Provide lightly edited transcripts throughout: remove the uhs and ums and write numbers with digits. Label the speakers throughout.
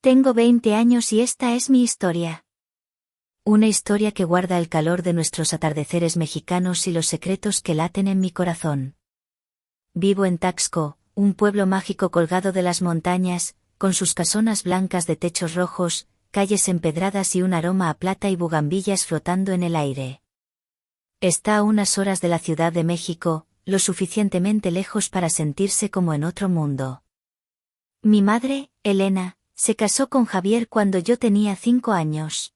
Speaker 1: Tengo 20 años y esta es mi historia. Una historia que guarda el calor de nuestros atardeceres mexicanos y los secretos que laten en mi corazón. Vivo en Taxco, un pueblo mágico colgado de las montañas, con sus casonas blancas de techos rojos, calles empedradas y un aroma a plata y bugambillas flotando en el aire. Está a unas horas de la Ciudad de México, lo suficientemente lejos para sentirse como en otro mundo. Mi madre, Elena, se casó con Javier cuando yo tenía 5 años.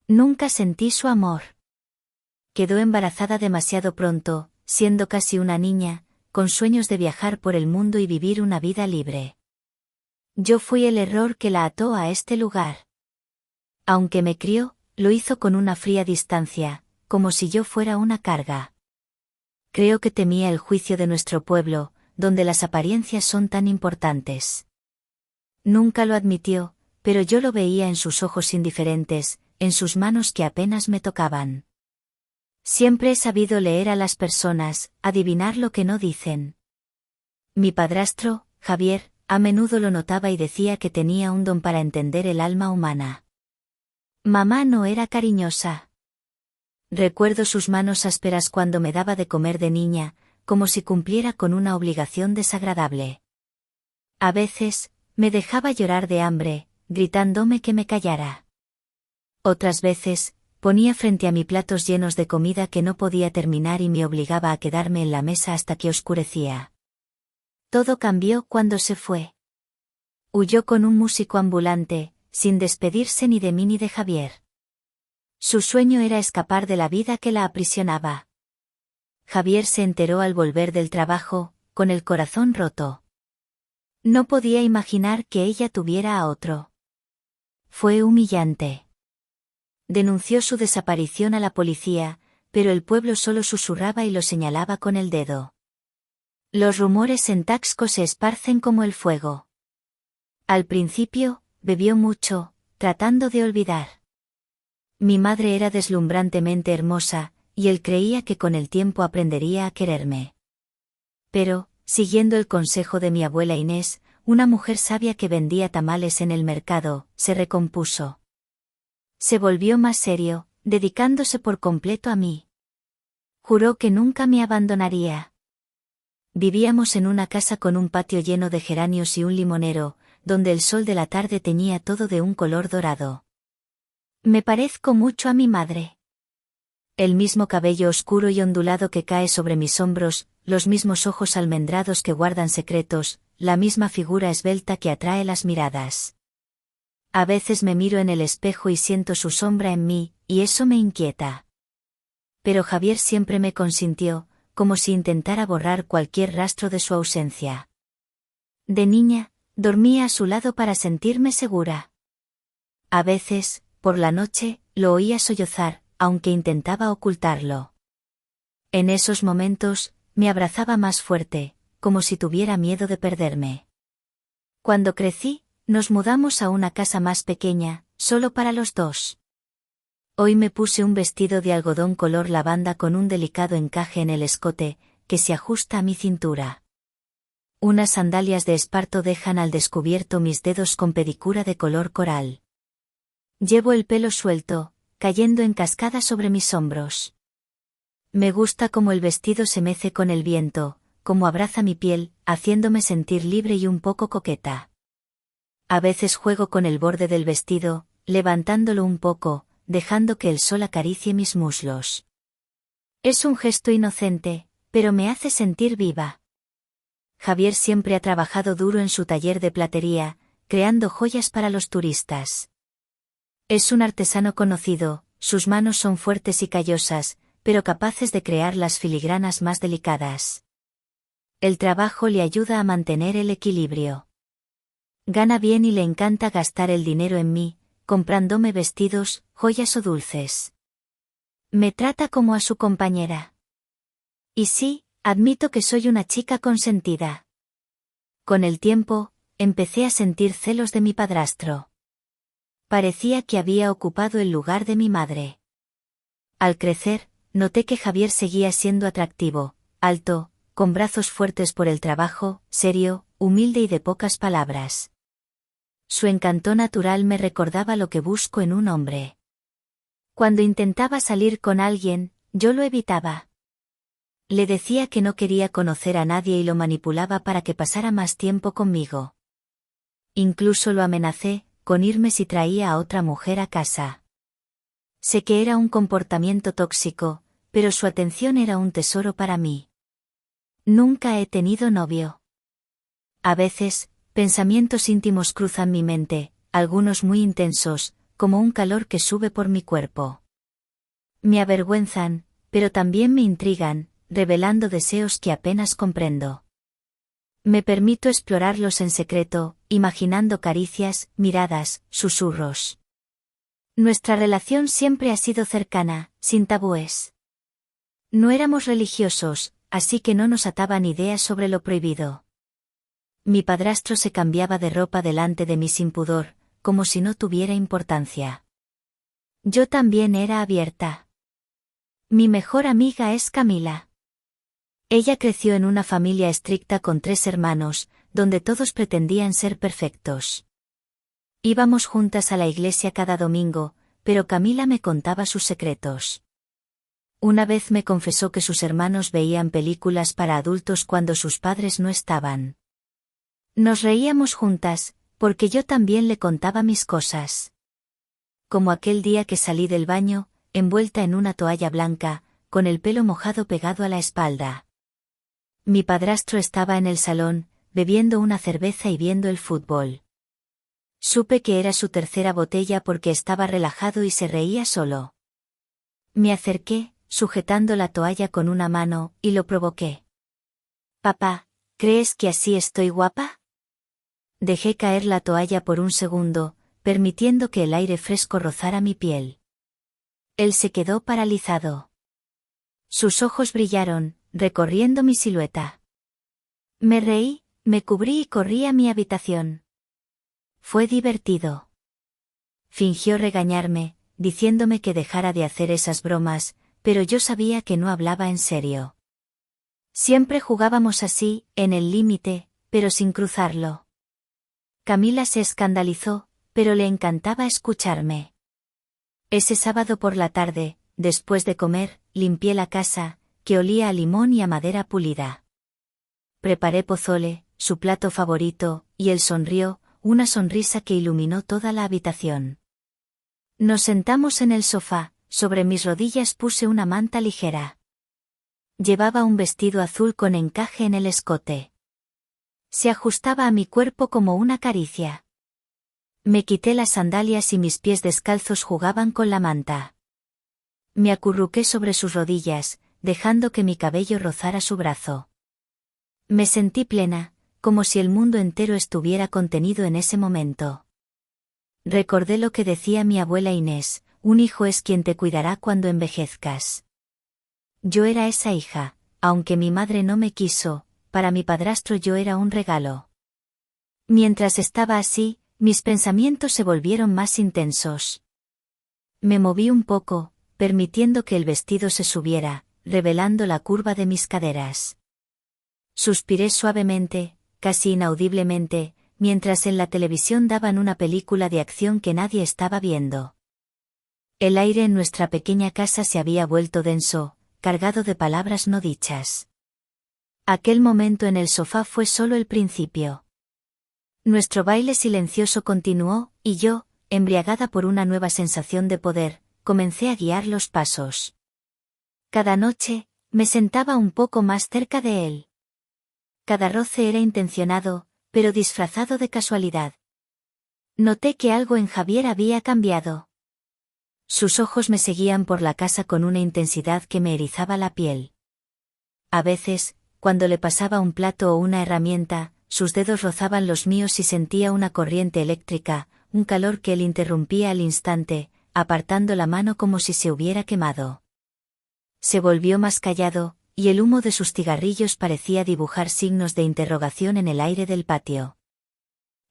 Speaker 1: Nunca sentí su amor. Quedó embarazada demasiado pronto, siendo casi una niña, con sueños de viajar por el mundo y vivir una vida libre. Yo fui el error que la ató a este lugar. Aunque me crió, lo hizo con una fría distancia, como si yo fuera una carga. Creo que temía el juicio de nuestro pueblo, donde las apariencias son tan importantes. Nunca lo admitió, pero yo lo veía en sus ojos indiferentes, en sus manos que apenas me tocaban. Siempre he sabido leer a las personas, adivinar lo que no dicen. Mi padrastro, Javier, a menudo lo notaba y decía que tenía un don para entender el alma humana. Mamá no era cariñosa. Recuerdo sus manos ásperas cuando me daba de comer de niña, como si cumpliera con una obligación desagradable. A veces, me dejaba llorar de hambre, gritándome que me callara. Otras veces, ponía frente a mí platos llenos de comida que no podía terminar y me obligaba a quedarme en la mesa hasta que oscurecía. Todo cambió cuando se fue. Huyó con un músico ambulante, sin despedirse ni de mí ni de Javier. Su sueño era escapar de la vida que la aprisionaba. Javier se enteró al volver del trabajo, con el corazón roto. No podía imaginar que ella tuviera a otro. Fue humillante. Denunció su desaparición a la policía, pero el pueblo solo susurraba y lo señalaba con el dedo. Los rumores en Taxco se esparcen como el fuego. Al principio, bebió mucho, tratando de olvidar. Mi madre era deslumbrantemente hermosa, y él creía que con el tiempo aprendería a quererme. Pero, siguiendo el consejo de mi abuela Inés, una mujer sabia que vendía tamales en el mercado, se recompuso. Se volvió más serio, dedicándose por completo a mí. Juró que nunca me abandonaría. Vivíamos en una casa con un patio lleno de geranios y un limonero, donde el sol de la tarde teñía todo de un color dorado. Me parezco mucho a mi madre. El mismo cabello oscuro y ondulado que cae sobre mis hombros, los mismos ojos almendrados que guardan secretos, la misma figura esbelta que atrae las miradas. A veces me miro en el espejo y siento su sombra en mí, y eso me inquieta. Pero Javier siempre me consintió, como si intentara borrar cualquier rastro de su ausencia. De niña, dormía a su lado para sentirme segura. A veces, por la noche, lo oía sollozar, aunque intentaba ocultarlo. En esos momentos, me abrazaba más fuerte, como si tuviera miedo de perderme. Cuando crecí, nos mudamos a una casa más pequeña, solo para los dos. Hoy me puse un vestido de algodón color lavanda con un delicado encaje en el escote, que se ajusta a mi cintura. Unas sandalias de esparto dejan al descubierto mis dedos con pedicura de color coral. Llevo el pelo suelto, cayendo en cascada sobre mis hombros. Me gusta cómo el vestido se mece con el viento, cómo abraza mi piel, haciéndome sentir libre y un poco coqueta. A veces juego con el borde del vestido, levantándolo un poco, dejando que el sol acaricie mis muslos. Es un gesto inocente, pero me hace sentir viva. Javier siempre ha trabajado duro en su taller de platería, creando joyas para los turistas. Es un artesano conocido, sus manos son fuertes y callosas, pero capaces de crear las filigranas más delicadas. El trabajo le ayuda a mantener el equilibrio. Gana bien y le encanta gastar el dinero en mí, comprándome vestidos, joyas o dulces. Me trata como a su compañera. Y sí, admito que soy una chica consentida. Con el tiempo, empecé a sentir celos de mi padrastro. Parecía que había ocupado el lugar de mi madre. Al crecer, noté que Javier seguía siendo atractivo, alto, con brazos fuertes por el trabajo, serio, humilde y de pocas palabras. Su encanto natural me recordaba lo que busco en un hombre. Cuando intentaba salir con alguien, yo lo evitaba. Le decía que no quería conocer a nadie y lo manipulaba para que pasara más tiempo conmigo. Incluso lo amenacé con irme si traía a otra mujer a casa. Sé que era un comportamiento tóxico, pero su atención era un tesoro para mí. Nunca he tenido novio. A veces, pensamientos íntimos cruzan mi mente, algunos muy intensos, como un calor que sube por mi cuerpo. Me avergüenzan, pero también me intrigan, revelando deseos que apenas comprendo. Me permito explorarlos en secreto, imaginando caricias, miradas, susurros. Nuestra relación siempre ha sido cercana, sin tabúes. No éramos religiosos, así que no nos ataban ideas sobre lo prohibido. Mi padrastro se cambiaba de ropa delante de mí sin pudor, como si no tuviera importancia. Yo también era abierta. Mi mejor amiga es Camila. Ella creció en una familia estricta con 3 hermanos, donde todos pretendían ser perfectos. Íbamos juntas a la iglesia cada domingo, pero Camila me contaba sus secretos. Una vez me confesó que sus hermanos veían películas para adultos cuando sus padres no estaban. Nos reíamos juntas, porque yo también le contaba mis cosas. Como aquel día que salí del baño, envuelta en una toalla blanca, con el pelo mojado pegado a la espalda. Mi padrastro estaba en el salón, bebiendo una cerveza y viendo el fútbol. Supe que era su tercera botella porque estaba relajado y se reía solo. Me acerqué, sujetando la toalla con una mano, y lo provoqué. «Papá, ¿crees que así estoy guapa?» Dejé caer la toalla por un segundo, permitiendo que el aire fresco rozara mi piel. Él se quedó paralizado. Sus ojos brillaron, recorriendo mi silueta. Me reí, me cubrí y corrí a mi habitación. Fue divertido. Fingió regañarme, diciéndome que dejara de hacer esas bromas, pero yo sabía que no hablaba en serio. Siempre jugábamos así, en el límite, pero sin cruzarlo. Camila se escandalizó, pero le encantaba escucharme. Ese sábado por la tarde, después de comer, limpié la casa, que olía a limón y a madera pulida. Preparé pozole, su plato favorito, y él sonrió, una sonrisa que iluminó toda la habitación. Nos sentamos en el sofá, sobre mis rodillas puse una manta ligera. Llevaba un vestido azul con encaje en el escote. Se ajustaba a mi cuerpo como una caricia. Me quité las sandalias y mis pies descalzos jugaban con la manta. Me acurruqué sobre sus rodillas, dejando que mi cabello rozara su brazo. Me sentí plena, como si el mundo entero estuviera contenido en ese momento. Recordé lo que decía mi abuela Inés: un hijo es quien te cuidará cuando envejezcas. Yo era esa hija, aunque mi madre no me quiso, para mi padrastro yo era un regalo. Mientras estaba así, mis pensamientos se volvieron más intensos. Me moví un poco, permitiendo que el vestido se subiera, revelando la curva de mis caderas. Suspiré suavemente, casi inaudiblemente, mientras en la televisión daban una película de acción que nadie estaba viendo. El aire en nuestra pequeña casa se había vuelto denso, cargado de palabras no dichas. Aquel momento en el sofá fue solo el principio. Nuestro baile silencioso continuó, y yo, embriagada por una nueva sensación de poder, comencé a guiar los pasos. Cada noche, me sentaba un poco más cerca de él. Cada roce era intencionado, pero disfrazado de casualidad. Noté que algo en Javier había cambiado. Sus ojos me seguían por la casa con una intensidad que me erizaba la piel. A veces, cuando le pasaba un plato o una herramienta, sus dedos rozaban los míos y sentía una corriente eléctrica, un calor que él interrumpía al instante, apartando la mano como si se hubiera quemado. Se volvió más callado, y el humo de sus cigarrillos parecía dibujar signos de interrogación en el aire del patio.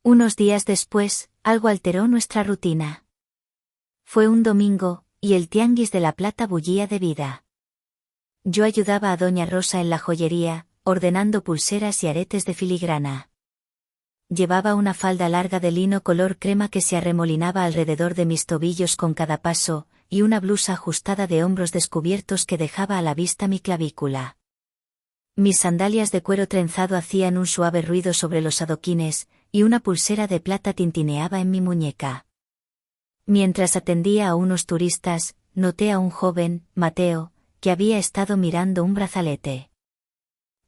Speaker 1: Unos días después, algo alteró nuestra rutina. Fue un domingo, y el tianguis de La Plata bullía de vida. Yo ayudaba a doña Rosa en la joyería, ordenando pulseras y aretes de filigrana. Llevaba una falda larga de lino color crema que se arremolinaba alrededor de mis tobillos con cada paso, y una blusa ajustada de hombros descubiertos que dejaba a la vista mi clavícula. Mis sandalias de cuero trenzado hacían un suave ruido sobre los adoquines, y una pulsera de plata tintineaba en mi muñeca. Mientras atendía a unos turistas, noté a un joven, Mateo, que había estado mirando un brazalete.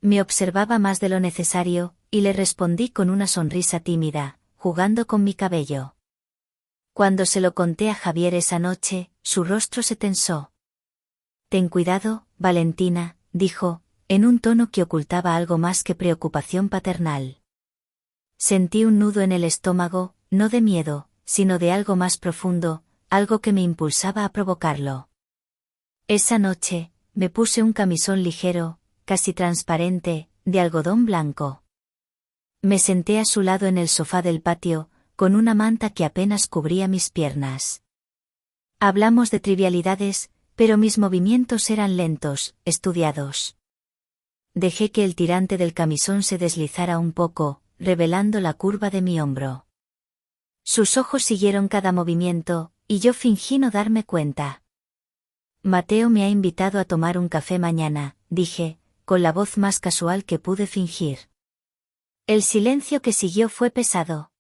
Speaker 1: Me observaba más de lo necesario, y le respondí con una sonrisa tímida, jugando con mi cabello. Cuando se lo conté a Javier esa noche, su rostro se tensó. «Ten cuidado, Valentina», dijo, en un tono que ocultaba algo más que preocupación paternal. Sentí un nudo en el estómago, no de miedo, sino de algo más profundo, algo que me impulsaba a provocarlo. Esa noche, me puse un camisón ligero, casi transparente, de algodón blanco. Me senté a su lado en el sofá del patio, con una manta que apenas cubría mis piernas. Hablamos de trivialidades, pero mis movimientos eran lentos, estudiados. Dejé que el tirante del camisón se deslizara un poco, revelando la curva de mi hombro. Sus ojos siguieron cada movimiento, y yo fingí no darme cuenta. «Mateo me ha invitado a tomar un café mañana», dije, con la voz más casual que pude fingir. El silencio que siguió fue pesado.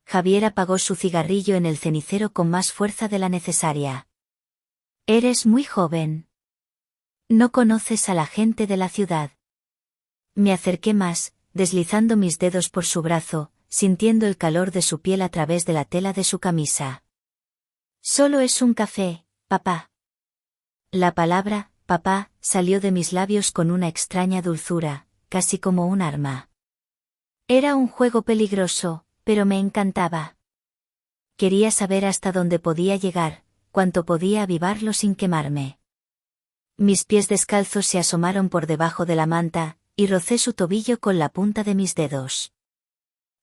Speaker 1: Javier apagó su cigarrillo en el cenicero con más fuerza de la necesaria. «Eres muy joven. No conoces a la gente de la ciudad». Me acerqué más, deslizando mis dedos por su brazo, sintiendo el calor de su piel a través de la tela de su camisa. «Solo es un café, papá». La palabra, papá, salió de mis labios con una extraña dulzura, casi como un arma. Era un juego peligroso, pero me encantaba. Quería saber hasta dónde podía llegar, cuánto podía avivarlo sin quemarme. Mis pies descalzos se asomaron por debajo de la manta, y rocé su tobillo con la punta de mis dedos.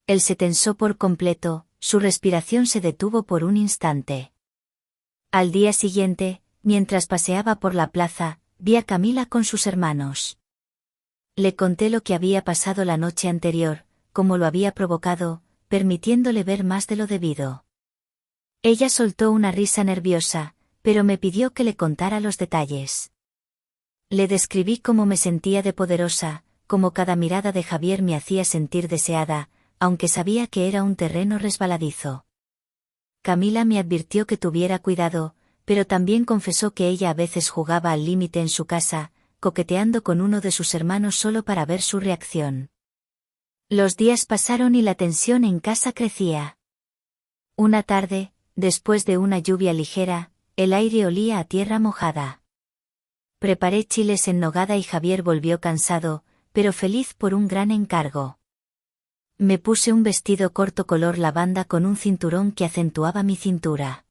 Speaker 1: Él se tensó por completo, su respiración se detuvo por un instante. Al día siguiente, mientras paseaba por la plaza, vi a Camila con sus hermanos. Le conté lo que había pasado la noche anterior, cómo lo había provocado, permitiéndole ver más de lo debido. Ella soltó una risa nerviosa, pero me pidió que le contara los detalles. Le describí cómo me sentía de poderosa, cómo cada mirada de Javier me hacía sentir deseada, aunque sabía que era un terreno resbaladizo. Camila me advirtió que tuviera cuidado, pero también confesó que ella a veces jugaba al límite en su casa, coqueteando con uno de sus hermanos solo para ver su reacción. Los días pasaron y la tensión en casa crecía. Una tarde, después de una lluvia ligera, el aire olía a tierra mojada. Preparé chiles en nogada y Javier volvió cansado, pero feliz por un gran encargo. Me puse un vestido corto color lavanda con un cinturón que acentuaba mi cintura.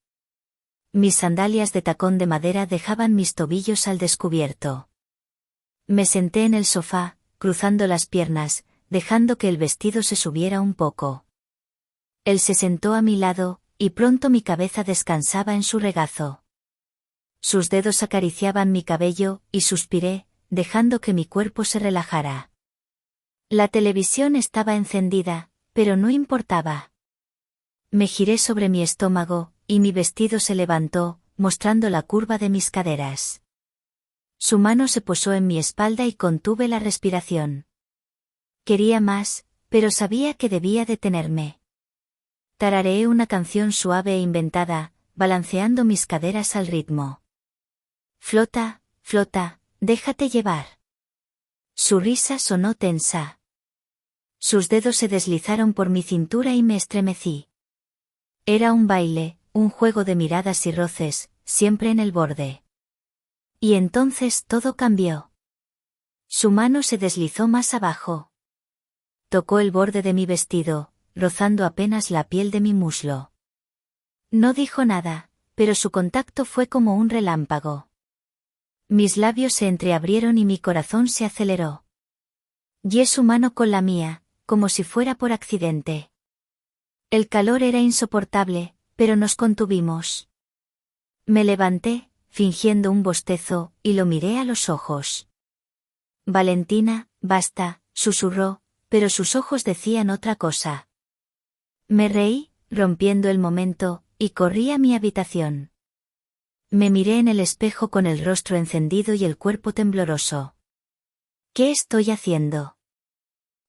Speaker 1: Mis sandalias de tacón de madera dejaban mis tobillos al descubierto. Me senté en el sofá, cruzando las piernas, dejando que el vestido se subiera un poco. Él se sentó a mi lado, y pronto mi cabeza descansaba en su regazo. Sus dedos acariciaban mi cabello, y suspiré, dejando que mi cuerpo se relajara. La televisión estaba encendida, pero no importaba. Me giré sobre mi estómago, y mi vestido se levantó, mostrando la curva de mis caderas. Su mano se posó en mi espalda y contuve la respiración. Quería más, pero sabía que debía detenerme. Tarareé una canción suave e inventada, balanceando mis caderas al ritmo. Flota, flota, déjate llevar. Su risa sonó tensa. Sus dedos se deslizaron por mi cintura y me estremecí. Era un baile, un juego de miradas y roces, siempre en el borde. Y entonces todo cambió. Su mano se deslizó más abajo. Tocó el borde de mi vestido, rozando apenas la piel de mi muslo. No dijo nada, pero su contacto fue como un relámpago. Mis labios se entreabrieron y mi corazón se aceleró. Guié su mano con la mía, como si fuera por accidente. El calor era insoportable, pero nos contuvimos. Me levanté, fingiendo un bostezo, y lo miré a los ojos. Valentina, basta, susurró, pero sus ojos decían otra cosa. Me reí, rompiendo el momento, y corrí a mi habitación. Me miré en el espejo con el rostro encendido y el cuerpo tembloroso. ¿Qué estoy haciendo?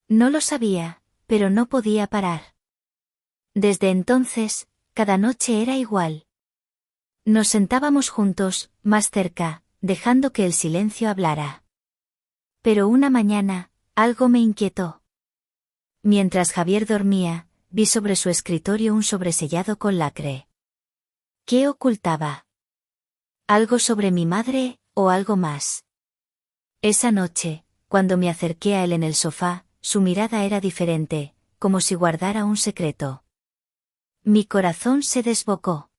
Speaker 1: No lo sabía, pero no podía parar. Desde entonces, cada noche era igual. Nos sentábamos juntos, más cerca, dejando que el silencio hablara. Pero una mañana, algo me inquietó. Mientras Javier dormía, vi sobre su escritorio un sobresellado con lacre. ¿Qué ocultaba? ¿Algo sobre mi madre, o algo más? Esa noche, cuando me acerqué a él en el sofá, su mirada era diferente, como si guardara un secreto. Mi corazón se desbocó.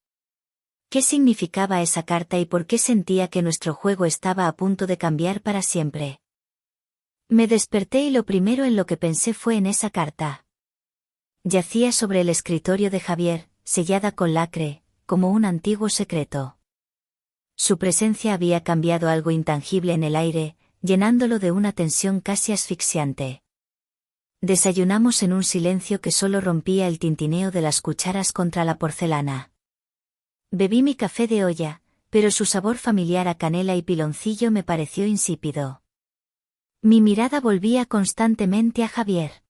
Speaker 1: ¿Qué significaba esa carta y por qué sentía que nuestro juego estaba a punto de cambiar para siempre? Me desperté y lo primero en lo que pensé fue en esa carta. Yacía sobre el escritorio de Javier, sellada con lacre, como un antiguo secreto. Su presencia había cambiado algo intangible en el aire, llenándolo de una tensión casi asfixiante. Desayunamos en un silencio que solo rompía el tintineo de las cucharas contra la porcelana. Bebí mi café de olla, pero su sabor familiar a canela y piloncillo me pareció insípido. Mi mirada volvía constantemente a Javier.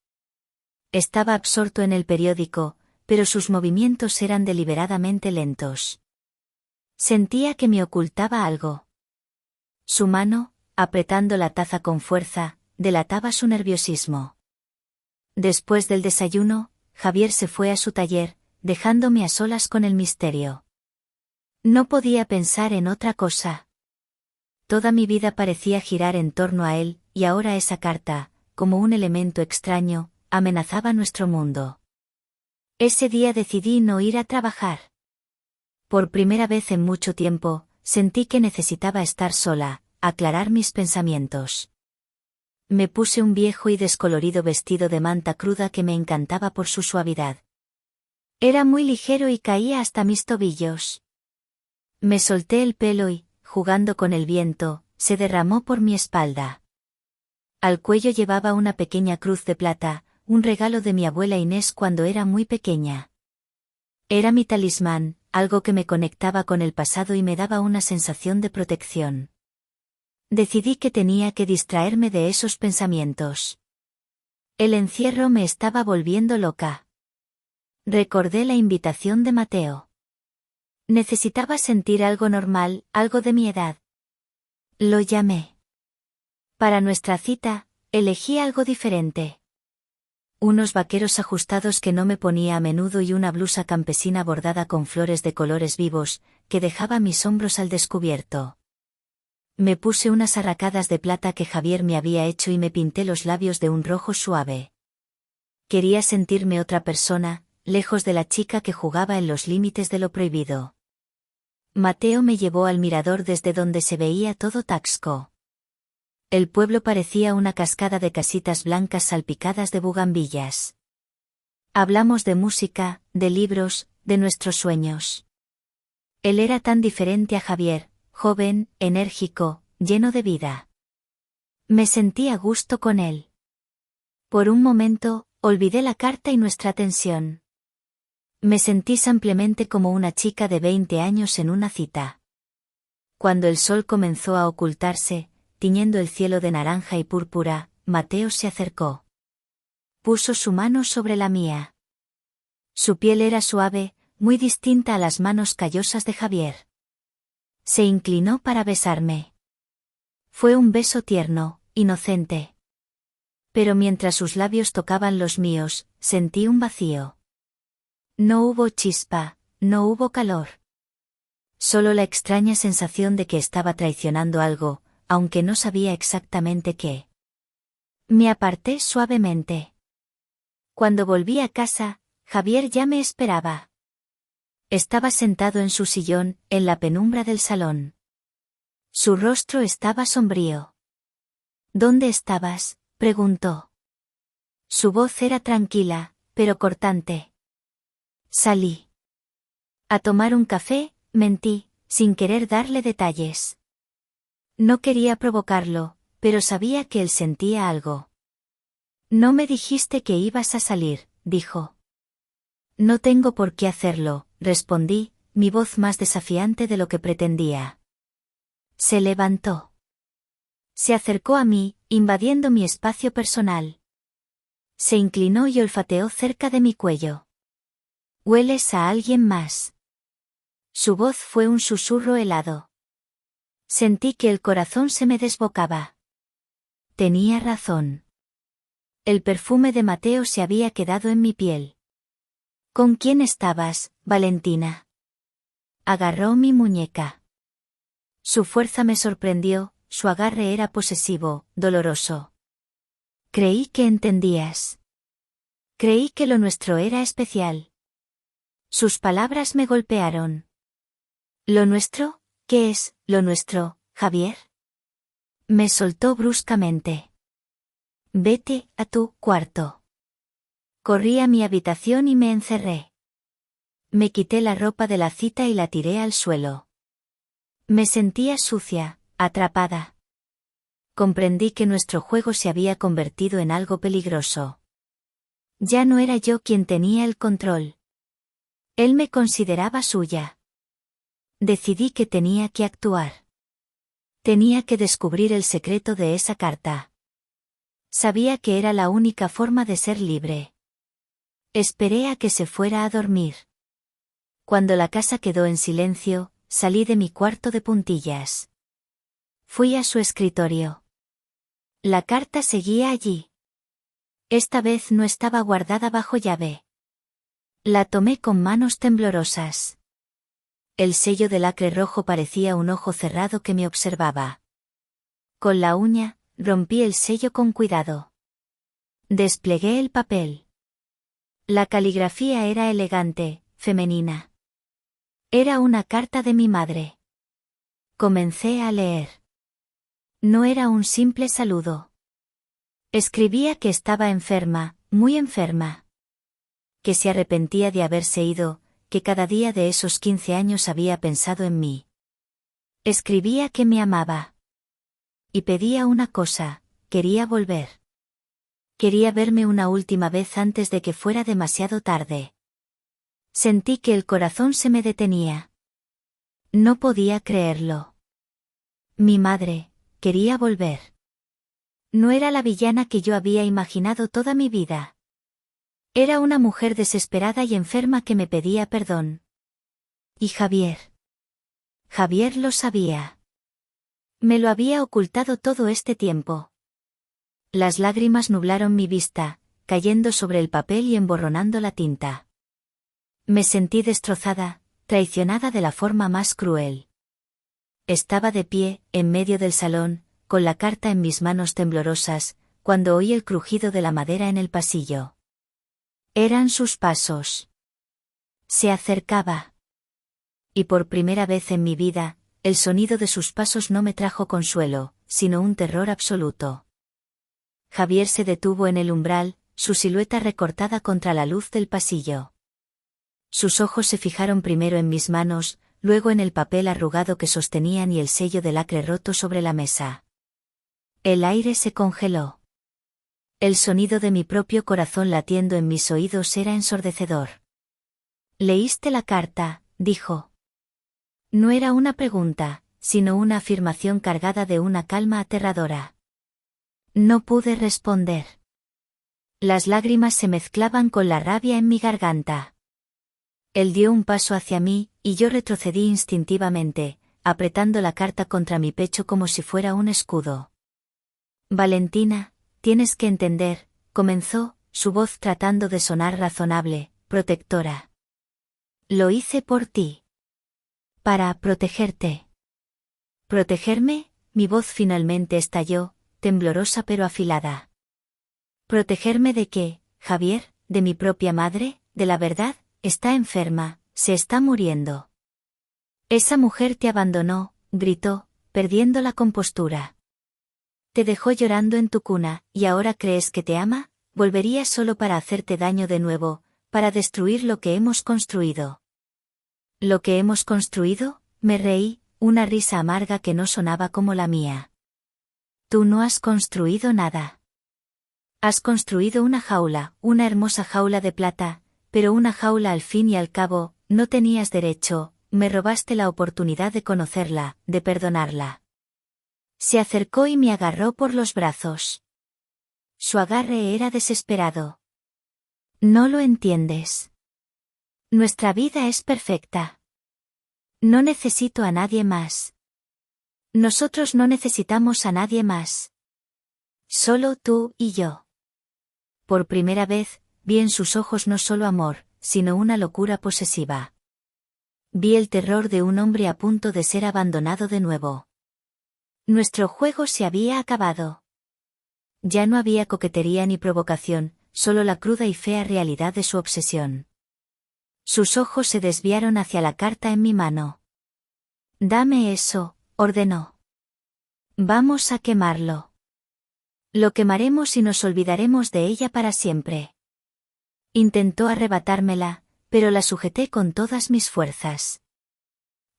Speaker 1: Estaba absorto en el periódico, pero sus movimientos eran deliberadamente lentos. Sentía que me ocultaba algo. Su mano, apretando la taza con fuerza, delataba su nerviosismo. Después del desayuno, Javier se fue a su taller, dejándome a solas con el misterio. No podía pensar en otra cosa. Toda mi vida parecía girar en torno a él, y ahora esa carta, como un elemento extraño, amenazaba nuestro mundo. Ese día decidí no ir a trabajar. Por primera vez en mucho tiempo, sentí que necesitaba estar sola, aclarar mis pensamientos. Me puse un viejo y descolorido vestido de manta cruda que me encantaba por su suavidad. Era muy ligero y caía hasta mis tobillos. Me solté el pelo y, jugando con el viento, se derramó por mi espalda. Al cuello llevaba una pequeña cruz de plata, un regalo de mi abuela Inés cuando era muy pequeña. Era mi talismán, algo que me conectaba con el pasado y me daba una sensación de protección. Decidí que tenía que distraerme de esos pensamientos. El encierro me estaba volviendo loca. Recordé la invitación de Mateo. Necesitaba sentir algo normal, algo de mi edad. Lo llamé. Para nuestra cita, elegí algo diferente. Unos vaqueros ajustados que no me ponía a menudo y una blusa campesina bordada con flores de colores vivos, que dejaba mis hombros al descubierto. Me puse unas arracadas de plata que Javier me había hecho y me pinté los labios de un rojo suave. Quería sentirme otra persona, lejos de la chica que jugaba en los límites de lo prohibido. Mateo me llevó al mirador desde donde se veía todo Taxco. El pueblo parecía una cascada de casitas blancas salpicadas de bugambillas. Hablamos de música, de libros, de nuestros sueños. Él era tan diferente a Javier, joven, enérgico, lleno de vida. Me sentí a gusto con él. Por un momento, olvidé la carta y nuestra tensión. Me sentí simplemente como una chica de 20 años en una cita. Cuando el sol comenzó a ocultarse, tiñendo el cielo de naranja y púrpura, Mateo se acercó. Puso su mano sobre la mía. Su piel era suave, muy distinta a las manos callosas de Javier. Se inclinó para besarme. Fue un beso tierno, inocente. Pero mientras sus labios tocaban los míos, sentí un vacío. No hubo chispa, no hubo calor. Solo la extraña sensación de que estaba traicionando algo, aunque no sabía exactamente qué. Me aparté suavemente. Cuando volví a casa, Javier ya me esperaba. Estaba sentado en su sillón, en la penumbra del salón. Su rostro estaba sombrío. ¿Dónde estabas?, preguntó. Su voz era tranquila, pero cortante. Salí. A tomar un café, mentí, sin querer darle detalles. No quería provocarlo, pero sabía que él sentía algo. No me dijiste que ibas a salir, dijo. No tengo por qué hacerlo, respondí, mi voz más desafiante de lo que pretendía. Se levantó. Se acercó a mí, invadiendo mi espacio personal. Se inclinó y olfateó cerca de mi cuello. ¿Hueles a alguien más? Su voz fue un susurro helado. Sentí que el corazón se me desbocaba. Tenía razón. El perfume de Mateo se había quedado en mi piel. ¿Con quién estabas, Valentina? Agarró mi muñeca. Su fuerza me sorprendió, su agarre era posesivo, doloroso. Creí que entendías. Creí que lo nuestro era especial. Sus palabras me golpearon. ¿Lo nuestro? ¿Qué es, lo nuestro, Javier? Me soltó bruscamente. Vete a tu cuarto. Corrí a mi habitación y me encerré. Me quité la ropa de la cita y la tiré al suelo. Me sentía sucia, atrapada. Comprendí que nuestro juego se había convertido en algo peligroso. Ya no era yo quien tenía el control. Él me consideraba suya. Decidí que tenía que actuar. Tenía que descubrir el secreto de esa carta. Sabía que era la única forma de ser libre. Esperé a que se fuera a dormir. Cuando la casa quedó en silencio, salí de mi cuarto de puntillas. Fui a su escritorio. La carta seguía allí. Esta vez no estaba guardada bajo llave. La tomé con manos temblorosas. El sello de lacre rojo parecía un ojo cerrado que me observaba. Con la uña, rompí el sello con cuidado. Desplegué el papel. La caligrafía era elegante, femenina. Era una carta de mi madre. Comencé a leer. No era un simple saludo. Escribía que estaba enferma, muy enferma. Que se arrepentía de haberse ido, que cada día de esos 15 años había pensado en mí. Escribía que me amaba. Y pedía una cosa, quería volver. Quería verme una última vez antes de que fuera demasiado tarde. Sentí que el corazón se me detenía. No podía creerlo. Mi madre, quería volver. No era la villana que yo había imaginado toda mi vida. Era una mujer desesperada y enferma que me pedía perdón. Y Javier. Javier lo sabía. Me lo había ocultado todo este tiempo. Las lágrimas nublaron mi vista, cayendo sobre el papel y emborronando la tinta. Me sentí destrozada, traicionada de la forma más cruel. Estaba de pie, en medio del salón, con la carta en mis manos temblorosas, cuando oí el crujido de la madera en el pasillo. Eran sus pasos. Se acercaba. Y por primera vez en mi vida, el sonido de sus pasos no me trajo consuelo, sino un terror absoluto. Javier se detuvo en el umbral, su silueta recortada contra la luz del pasillo. Sus ojos se fijaron primero en mis manos, luego en el papel arrugado que sostenían y el sello de lacre roto sobre la mesa. El aire se congeló. El sonido de mi propio corazón latiendo en mis oídos era ensordecedor. «¿Leíste la carta?», dijo. No era una pregunta, sino una afirmación cargada de una calma aterradora. No pude responder. Las lágrimas se mezclaban con la rabia en mi garganta. Él dio un paso hacia mí, y yo retrocedí instintivamente, apretando la carta contra mi pecho como si fuera un escudo. «Valentina, tienes que entender», comenzó, su voz tratando de sonar razonable, protectora. «Lo hice por ti. Para protegerte». «¿Protegerme?», mi voz finalmente estalló, temblorosa pero afilada. «¿Protegerme de qué, Javier? ¿De mi propia madre? ¿De la verdad? Está enferma, se está muriendo». «Esa mujer te abandonó», gritó, perdiendo la compostura. «Te dejó llorando en tu cuna, y ahora crees que te ama, volvería solo para hacerte daño de nuevo, para destruir lo que hemos construido». «¿Lo que hemos construido?», me reí, una risa amarga que no sonaba como la mía. «Tú no has construido nada. Has construido una jaula, una hermosa jaula de plata, pero una jaula al fin y al cabo, no tenías derecho, me robaste la oportunidad de conocerla, de perdonarla. Se acercó y me agarró por los brazos. Su agarre era desesperado. No lo entiendes. Nuestra vida es perfecta. No necesito a nadie más. Nosotros no necesitamos a nadie más. Solo tú y yo. Por primera vez, vi en sus ojos no solo amor, sino una locura posesiva. Vi el terror de un hombre a punto de ser abandonado de nuevo. Nuestro juego se había acabado. Ya no había coquetería ni provocación, solo la cruda y fea realidad de su obsesión. Sus ojos se desviaron hacia la carta en mi mano. Dame eso, ordenó. Vamos a quemarlo. Lo quemaremos y nos olvidaremos de ella para siempre. Intentó arrebatármela, pero la sujeté con todas mis fuerzas.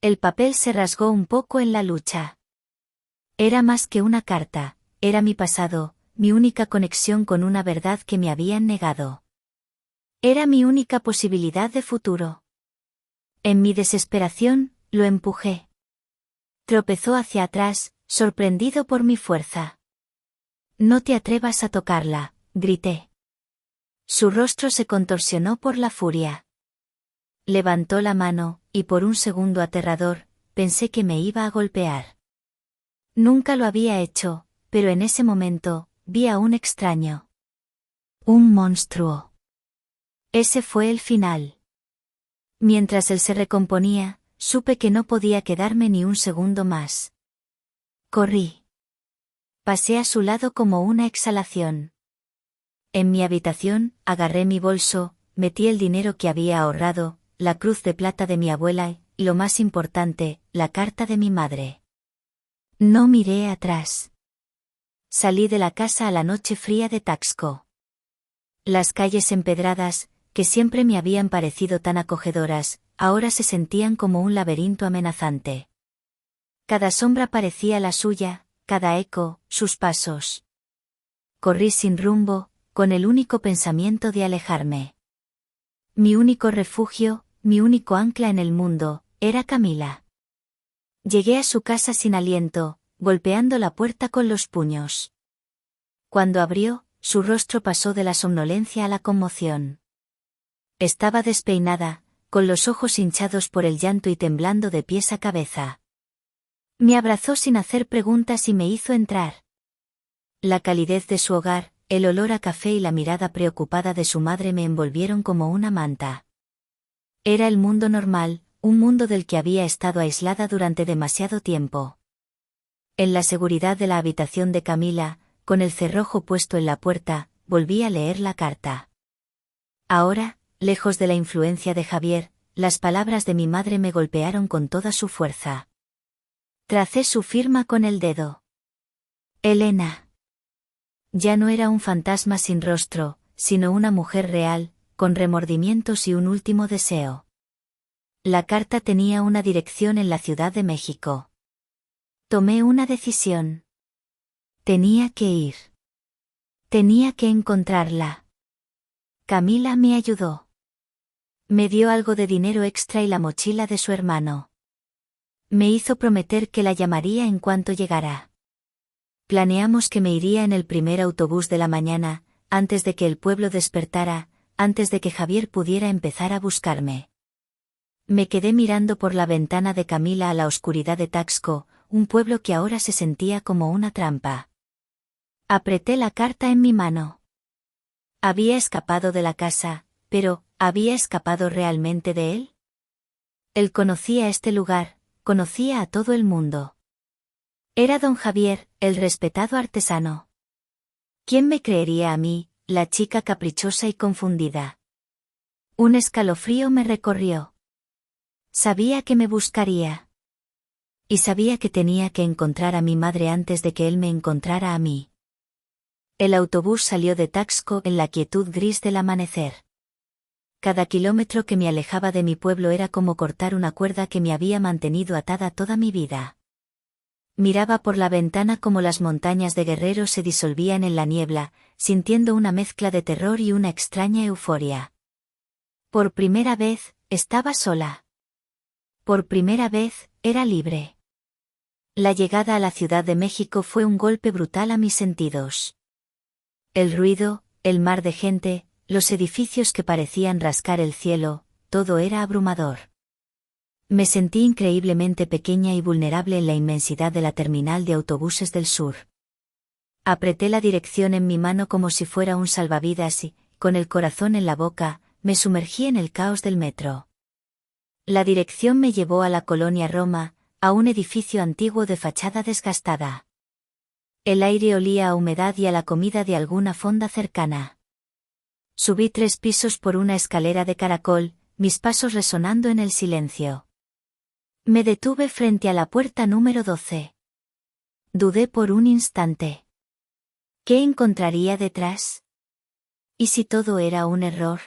Speaker 1: El papel se rasgó un poco en la lucha. Era más que una carta, era mi pasado, mi única conexión con una verdad que me habían negado. Era mi única posibilidad de futuro. En mi desesperación, lo empujé. Tropezó hacia atrás, sorprendido por mi fuerza. No te atrevas a tocarla, grité. Su rostro se contorsionó por la furia. Levantó la mano, y por un segundo aterrador, pensé que me iba a golpear. Nunca lo había hecho, pero en ese momento, vi a un extraño. Un monstruo. Ese fue el final. Mientras él se recomponía, supe que no podía quedarme ni un segundo más. Corrí. Pasé a su lado como una exhalación. En mi habitación, agarré mi bolso, metí el dinero que había ahorrado, la cruz de plata de mi abuela y, lo más importante, la carta de mi madre. No miré atrás. Salí de la casa a la noche fría de Taxco. Las calles empedradas, que siempre me habían parecido tan acogedoras, ahora se sentían como un laberinto amenazante. Cada sombra parecía la suya, cada eco, sus pasos. Corrí sin rumbo, con el único pensamiento de alejarme. Mi único refugio, mi único ancla en el mundo, era Camila. Llegué a su casa sin aliento, golpeando la puerta con los puños. Cuando abrió, su rostro pasó de la somnolencia a la conmoción. Estaba despeinada, con los ojos hinchados por el llanto y temblando de pies a cabeza. Me abrazó sin hacer preguntas y me hizo entrar. La calidez de su hogar, el olor a café y la mirada preocupada de su madre me envolvieron como una manta. Era el mundo normal, un mundo del que había estado aislada durante demasiado tiempo. En la seguridad de la habitación de Camila, con el cerrojo puesto en la puerta, volví a leer la carta. Ahora, lejos de la influencia de Javier, las palabras de mi madre me golpearon con toda su fuerza. Tracé su firma con el dedo. Elena. Ya no era un fantasma sin rostro, sino una mujer real, con remordimientos y un último deseo. La carta tenía una dirección en la Ciudad de México. Tomé una decisión. Tenía que ir. Tenía que encontrarla. Camila me ayudó. Me dio algo de dinero extra y la mochila de su hermano. Me hizo prometer que la llamaría en cuanto llegara. Planeamos que me iría en el primer autobús de la mañana, antes de que el pueblo despertara, antes de que Javier pudiera empezar a buscarme. Me quedé mirando por la ventana de Camila a la oscuridad de Taxco, un pueblo que ahora se sentía como una trampa. Apreté la carta en mi mano. Había escapado de la casa, pero, ¿había escapado realmente de él? Él conocía este lugar, conocía a todo el mundo. Era don Javier, el respetado artesano. ¿Quién me creería a mí, la chica caprichosa y confundida? Un escalofrío me recorrió. Sabía que me buscaría. Y sabía que tenía que encontrar a mi madre antes de que él me encontrara a mí. El autobús salió de Taxco en la quietud gris del amanecer. Cada kilómetro que me alejaba de mi pueblo era como cortar una cuerda que me había mantenido atada toda mi vida. Miraba por la ventana como las montañas de Guerrero se disolvían en la niebla, sintiendo una mezcla de terror y una extraña euforia. Por primera vez, estaba sola. Por primera vez, era libre. La llegada a la Ciudad de México fue un golpe brutal a mis sentidos. El ruido, el mar de gente, los edificios que parecían rascar el cielo, todo era abrumador. Me sentí increíblemente pequeña y vulnerable en la inmensidad de la terminal de autobuses del sur. Apreté la dirección en mi mano como si fuera un salvavidas y, con el corazón en la boca, me sumergí en el caos del metro. La dirección me llevó a la colonia Roma, a un edificio antiguo de fachada desgastada. El aire olía a humedad y a la comida de alguna fonda cercana. Subí 3 pisos por una escalera de caracol, mis pasos resonando en el silencio. Me detuve frente a la puerta número 12. Dudé por un instante. ¿Qué encontraría detrás? ¿Y si todo era un error?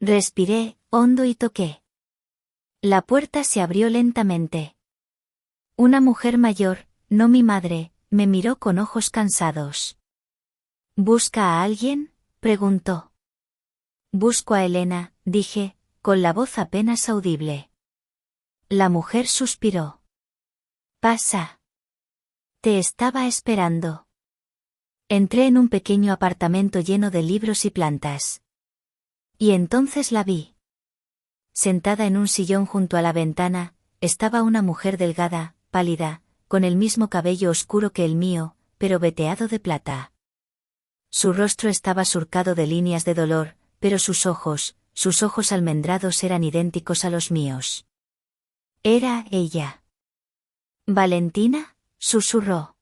Speaker 1: Respiré hondo y toqué. La puerta se abrió lentamente. Una mujer mayor, no mi madre, me miró con ojos cansados. ¿Busca a alguien?, preguntó. Busco a Elena, dije, con la voz apenas audible. La mujer suspiró. Pasa. Te estaba esperando. Entré en un pequeño apartamento lleno de libros y plantas. Y entonces la vi. Sentada en un sillón junto a la ventana, estaba una mujer delgada, pálida, con el mismo cabello oscuro que el mío, pero veteado de plata. Su rostro estaba surcado de líneas de dolor, pero sus ojos almendrados eran idénticos a los míos. Era ella. ¿Valentina?, susurró.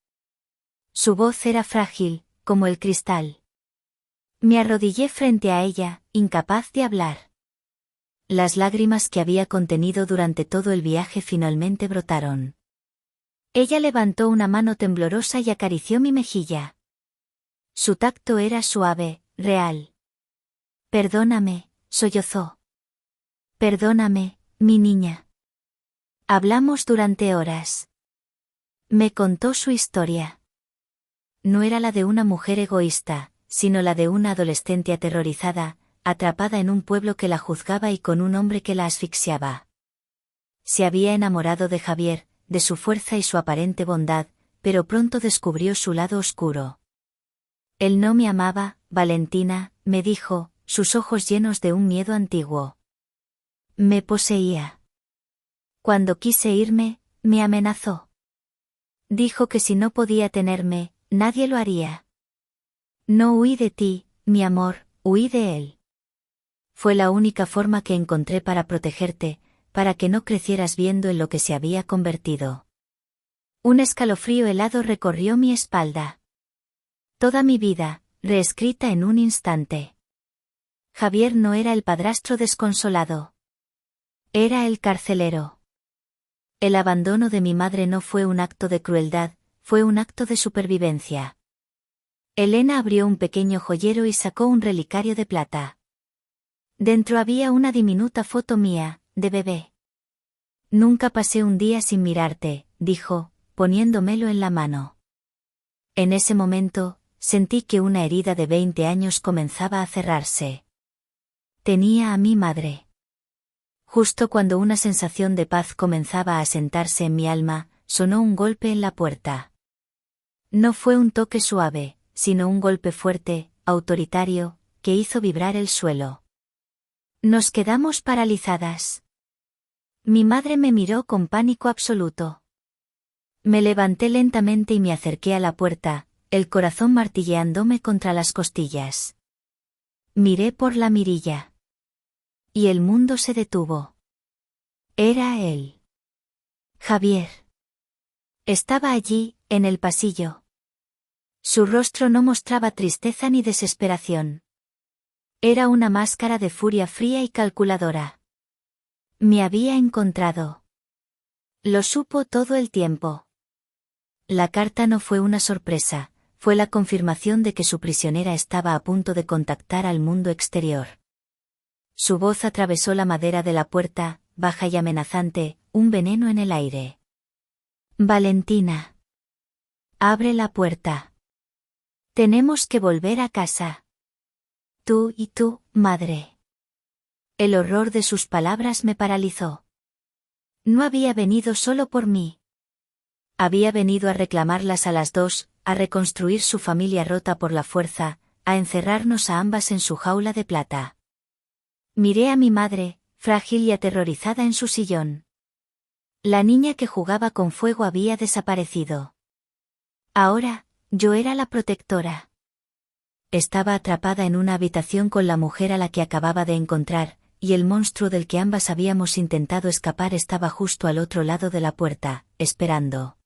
Speaker 1: Su voz era frágil, como el cristal. Me arrodillé frente a ella, incapaz de hablar. Las lágrimas que había contenido durante todo el viaje finalmente brotaron. Ella levantó una mano temblorosa y acarició mi mejilla. Su tacto era suave, real. Perdóname, sollozó. Perdóname, mi niña. Hablamos durante horas. Me contó su historia. No era la de una mujer egoísta, sino la de una adolescente aterrorizada, atrapada en un pueblo que la juzgaba y con un hombre que la asfixiaba. Se había enamorado de Javier, de su fuerza y su aparente bondad, pero pronto descubrió su lado oscuro. Él no me amaba, Valentina, me dijo, sus ojos llenos de un miedo antiguo. Me poseía. Cuando quise irme, me amenazó. Dijo que si no podía tenerme, nadie lo haría. No huí de ti, mi amor, huí de él. Fue la única forma que encontré para protegerte, para que no crecieras viendo en lo que se había convertido. Un escalofrío helado recorrió mi espalda. Toda mi vida, reescrita en un instante. Javier no era el padrastro desconsolado. Era el carcelero. El abandono de mi madre no fue un acto de crueldad, fue un acto de supervivencia. Elena abrió un pequeño joyero y sacó un relicario de plata. Dentro había una diminuta foto mía, de bebé. Nunca pasé un día sin mirarte, dijo, poniéndomelo en la mano. En ese momento, sentí que una herida de 20 años comenzaba a cerrarse. Tenía a mi madre. Justo cuando una sensación de paz comenzaba a asentarse en mi alma, sonó un golpe en la puerta. No fue un toque suave, sino un golpe fuerte, autoritario, que hizo vibrar el suelo. Nos quedamos paralizadas. Mi madre me miró con pánico absoluto. Me levanté lentamente y me acerqué a la puerta, el corazón martilleándome contra las costillas. Miré por la mirilla. Y el mundo se detuvo. Era él. Javier. Estaba allí, en el pasillo. Su rostro no mostraba tristeza ni desesperación. Era una máscara de furia fría y calculadora. Me había encontrado. Lo supo todo el tiempo. La carta no fue una sorpresa, fue la confirmación de que su prisionera estaba a punto de contactar al mundo exterior. Su voz atravesó la madera de la puerta, baja y amenazante, un veneno en el aire. Valentina. Abre la puerta. Tenemos que volver a casa. Tú y tú, madre. El horror de sus palabras me paralizó. No había venido solo por mí. Había venido a reclamarlas a las dos, a reconstruir su familia rota por la fuerza, a encerrarnos a ambas en su jaula de plata. Miré a mi madre, frágil y aterrorizada en su sillón. La niña que jugaba con fuego había desaparecido. Ahora, yo era la protectora. Estaba atrapada en una habitación con la mujer a la que acababa de encontrar, y el monstruo del que ambas habíamos intentado escapar estaba justo al otro lado de la puerta, esperando.